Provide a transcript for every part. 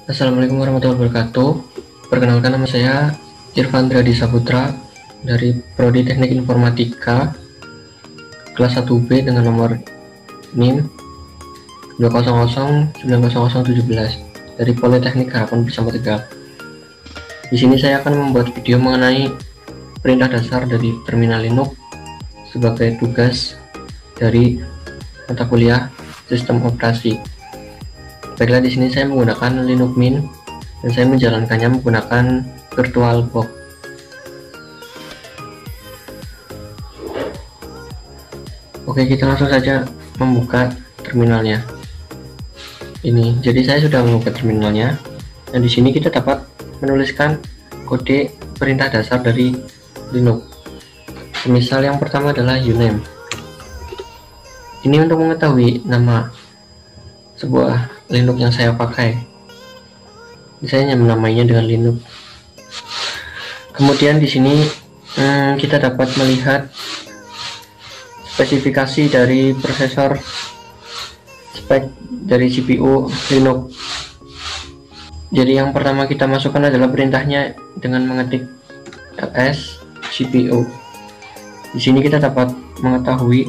Assalamualaikum warahmatullahi wabarakatuh. Perkenalkan, nama saya Irfan Tradi Saputra dari Prodi Teknik Informatika kelas 1B dengan nomor NIM 2009017 dari Politeknik Harapan Bersama Tegal. Di sini saya akan membuat video mengenai perintah dasar dari terminal Linux sebagai tugas dari mata kuliah sistem operasi. Baiklah, di sini saya menggunakan Linux Mint dan saya menjalankannya menggunakan VirtualBox. Oke, kita langsung saja membuka terminalnya. Ini, jadi saya sudah membuka terminalnya, dan di sini kita dapat menuliskan kode perintah dasar dari Linux. Semisal yang pertama adalah uname. Ini untuk mengetahui nama sebuah Linux yang saya pakai. Saya menamainya dengan Linux. Kemudian di sini kita dapat melihat spesifikasi dari prosesor, spek dari CPU Linux. Jadi yang pertama kita masukkan adalah perintahnya dengan mengetik ls CPU. Di sini kita dapat mengetahui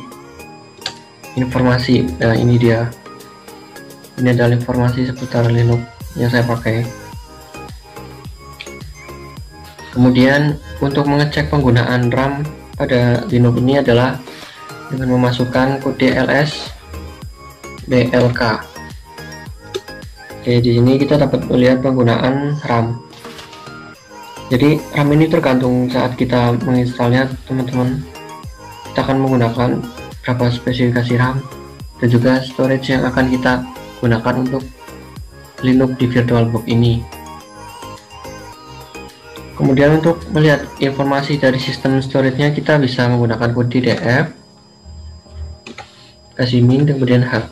informasi. Nah, ini dia. Ini adalah informasi seputar Linux yang saya pakai. Kemudian untuk mengecek penggunaan RAM pada Linux ini adalah dengan memasukkan kode ls blk. Oke, di sini kita dapat melihat penggunaan RAM. Jadi RAM ini tergantung saat kita menginstalnya, teman-teman. Kita akan menggunakan berapa spesifikasi RAM dan juga storage yang akan kita gunakan untuk Linux di VirtualBox ini. Kemudian untuk melihat informasi dari sistem storage-nya, kita bisa menggunakan kode df, kasih min, kemudian h.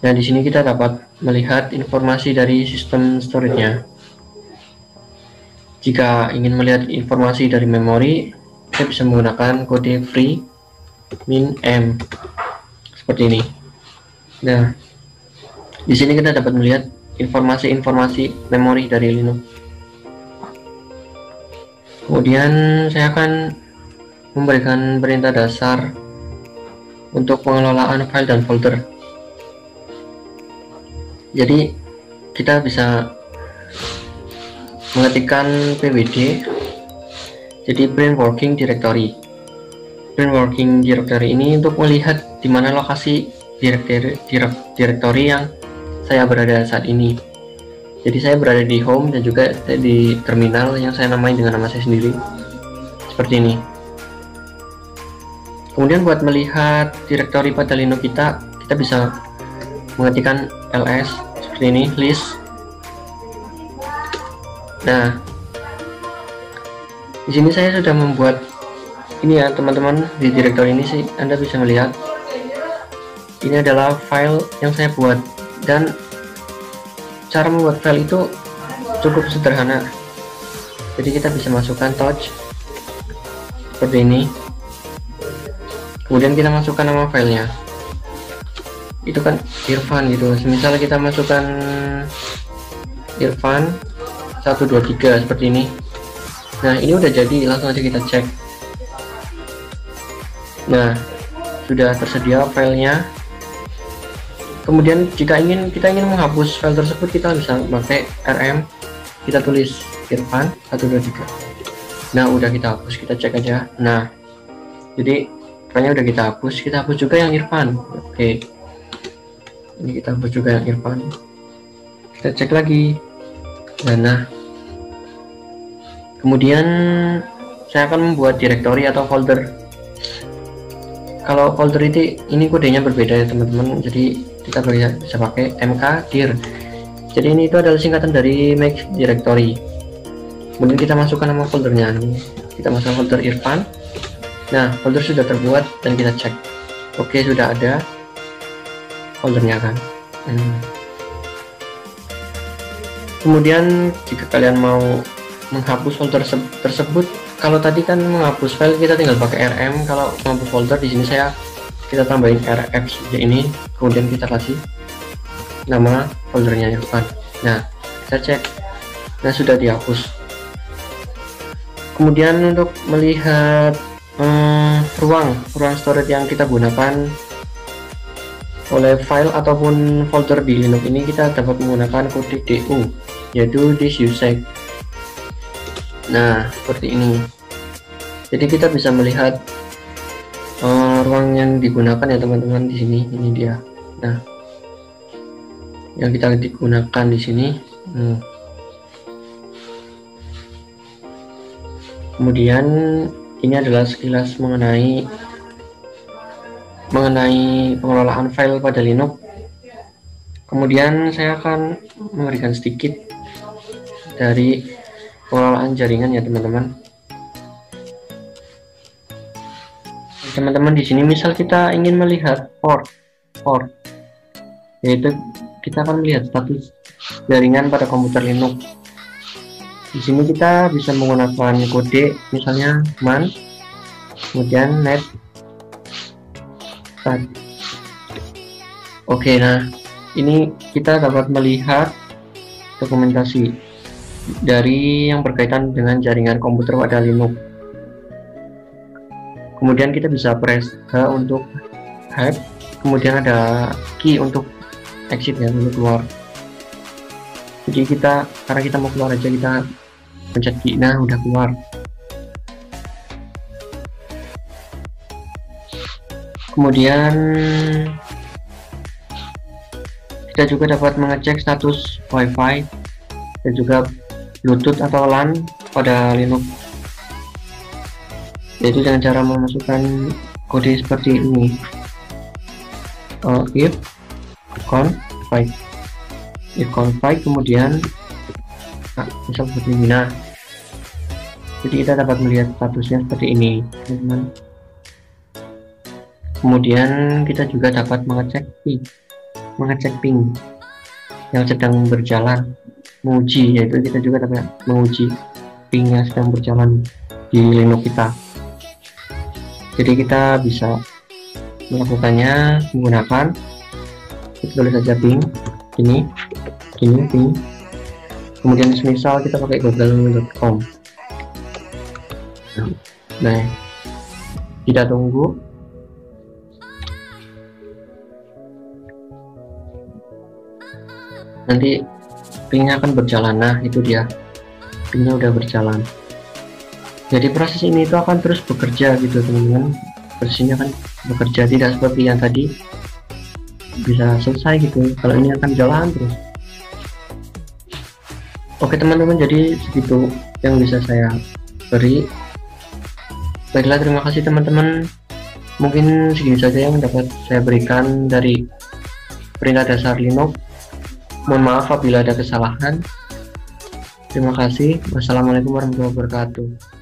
Nah, di sini kita dapat melihat informasi dari sistem storage-nya. Jika ingin melihat informasi dari memori, kita bisa menggunakan kode free min m seperti ini. Nah, di sini kita dapat melihat informasi-informasi memori dari Linux. Kemudian saya akan memberikan perintah dasar untuk pengelolaan file dan folder. Jadi kita bisa mengetikkan pwd, jadi print working directory. Print working directory ini untuk melihat di mana lokasi direktori yang saya berada saat ini. Jadi saya berada di home dan juga di terminal yang saya namai dengan nama saya sendiri, seperti ini. Kemudian buat melihat direktori pada Linux kita bisa mengetikkan ls seperti ini, list. Nah, di sini saya sudah membuat ini ya, teman-teman. Di direktori ini sih Anda bisa melihat ini adalah file yang saya buat, dan cara membuat file itu cukup sederhana. Jadi kita bisa masukkan touch seperti ini, kemudian kita masukkan nama filenya, itu kan Irfan gitu. Misalnya kita masukkan Irfan 123 seperti ini. Nah, ini udah jadi, langsung aja kita cek. Nah, sudah tersedia filenya. Kemudian jika kita ingin menghapus file tersebut, kita bisa pakai rm, kita tulis Irfan 123. Nah, udah kita hapus, kita cek aja. Nah, jadi filenya udah kita hapus juga yang Irfan. Oke, ini kita hapus juga yang Irfan, kita cek lagi. Nah, kemudian saya akan membuat direktori atau folder. Kalau folder ini kodenya berbeda ya, teman-teman. Jadi kita bisa pakai mkdir. Jadi ini itu adalah singkatan dari make directory. Kemudian kita masukkan nama foldernya. Kita masukkan folder Irfan. Nah, folder sudah terbuat dan kita cek. Oke, sudah ada foldernya kan. Kemudian jika kalian mau menghapus folder tersebut, kalau tadi kan menghapus file kita tinggal pakai rm. Kalau menghapus folder, di sini kita tambahin rf seperti ini, kemudian kita kasih nama foldernya Irfan. Nah, kita cek, nah sudah dihapus. Kemudian untuk melihat ruang storage yang kita gunakan oleh file ataupun folder di Linux ini, kita dapat menggunakan kode DU, yaitu disused. Nah, seperti ini. Jadi kita bisa melihat ruang yang digunakan ya teman-teman di sini. Ini dia. Nah, yang kita digunakan di sini. Kemudian ini adalah sekilas mengenai pengelolaan file pada Linux. Kemudian saya akan memberikan sedikit dari pengelolaan jaringan ya teman-teman. Teman-teman di sini misal kita ingin melihat port, yaitu kita akan melihat status jaringan pada komputer Linux. Di sini kita bisa menggunakan kode misalnya man, kemudian net start. Oke, nah ini kita dapat melihat dokumentasi dari yang berkaitan dengan jaringan komputer pada Linux. Kemudian kita bisa press H untuk hide, kemudian ada key untuk exit ya, untuk keluar. Jadi kita, karena kita mau keluar aja, kita pencet key, nah udah keluar. Kemudian kita juga dapat mengecek status WiFi dan juga Bluetooth atau LAN pada Linux, yaitu dengan cara memasukkan kode seperti ini, if config, kemudian misal seperti ini. Nah, jadi kita dapat melihat statusnya seperti ini teman-teman. Kemudian kita juga dapat mengecek ping yang sedang berjalan, menguji, yaitu kita juga dapat menguji ping yang sedang berjalan di Linux kita. Jadi kita bisa melakukannya menggunakan, kita tulis saja ping ini ping, kemudian misal kita pakai google.com. Nah, kita tunggu. Nanti pingnya akan berjalan. Nah, itu dia, pingnya udah berjalan. Jadi proses ini itu akan terus bekerja gitu teman-teman. Prosesnya akan bekerja, tidak seperti yang tadi bisa selesai gitu. Kalau ini akan jalan terus. Oke teman-teman, jadi segitu yang bisa saya beri. Baiklah, terima kasih teman-teman. Mungkin segini saja yang dapat saya berikan dari perintah dasar Linux. Mohon maaf apabila ada kesalahan. Terima kasih. Wassalamualaikum warahmatullahi wabarakatuh.